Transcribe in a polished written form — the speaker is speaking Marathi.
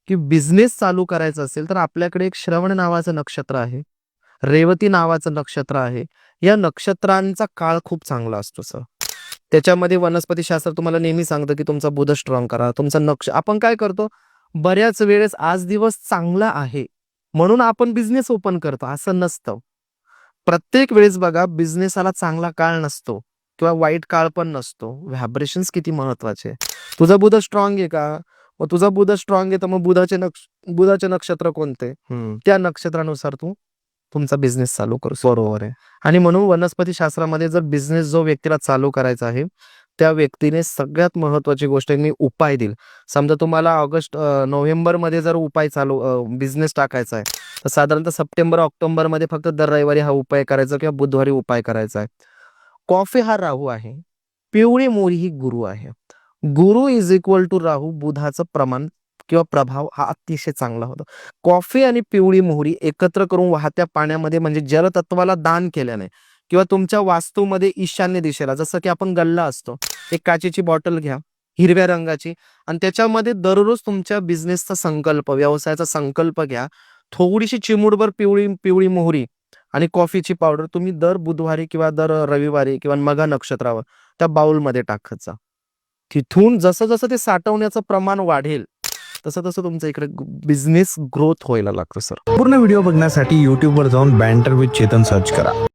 की बिझनेस चालू करायचा असेल तर आपल्याकडे एक श्रवण नावाचं नक्षत्र आहे, रेवती नावाचं नक्षत्र आहे. या नक्षत्रांचा काळ खूप चांगला असतो सर. त्याच्यामध्ये वनस्पतीशास्त्र तुम्हाला नेहमी सांगतं की तुमचा बुध स्ट्रॉंग करा. तुमचा आपण काय करतो, बऱ्याच वेळेस आज दिवस चांगला आहे म्हणून आपण बिझनेस ओपन करतो असं नसतं. प्रत्येक वेळेस बघा बिझनेसला चांगला काळ नसतो किंवा वाईट काळ पण नसतो. व्हायब्रेशन्स किती महत्वाचे. तुझा बुध स्ट्रॉंग आहे का? मग तुझा बुध स्ट्रॉंग आहे तर मग बुधाचे नक्षत्र कोणते? त्या नक्षत्रानुसार तू तुमचा बिझनेस चालू करू. बरोबर आहे. आणि म्हणून वनस्पती शास्त्रामध्ये जर बिझनेस जो व्यक्तीला चालू करायचा आहे, त्या व्यक्तीने सगळ्यात महत्वाची गोष्ट मी उपाय देईल. समजा तुम्हाला नोव्हेंबरमध्ये जर उपाय बिझनेस टाकायचा आहे, तर साधारणतः सप्टेंबर ऑक्टोबरमध्ये फक्त दर रविवारी हा उपाय करायचा किंवा बुधवारी उपाय करायचा आहे. कॉफी हा राहू आहे, पिवळी मोहरी ही गुरु आहे. गुरु इज इक्वल टू राहू. बुधाचं प्रमाण किंवा प्रभाव हा अतिशय चांगला होता. कॉफी आणि पिवळी मोहरी एकत्र करून वाहत्या पाण्यामध्ये म्हणजे जलतत्वाला दान केल्याने किंवा तुमच्या वास्तूमध्ये ईशान्य दिशेला, जसं की आपण गल्ला असतो, एक काचेची बॉटल घ्या हिरव्या रंगाची आणि त्याच्यामध्ये दररोज तुमच्या बिझनेसचा संकल्प, व्यवसायाचा संकल्प घ्या. थोडीशी चिमूटभर पिवळी पिवळी मोहरी आणि कॉफीची पावडर तुम्ही दर बुधवारी किंवा दर रविवारी किंवा मघा नक्षत्रावर त्या बाउलमध्ये टाकत जा. तिथून जसं जसं ते साठवण्याचं प्रमाण वाढेल तसं तसं तुमचं इकडे बिझनेस ग्रोथ व्हायला लागतो सर. पूर्ण व्हिडिओ बघण्यासाठी YouTube वर जाऊन बँटर विथ चेतन सर्च करा.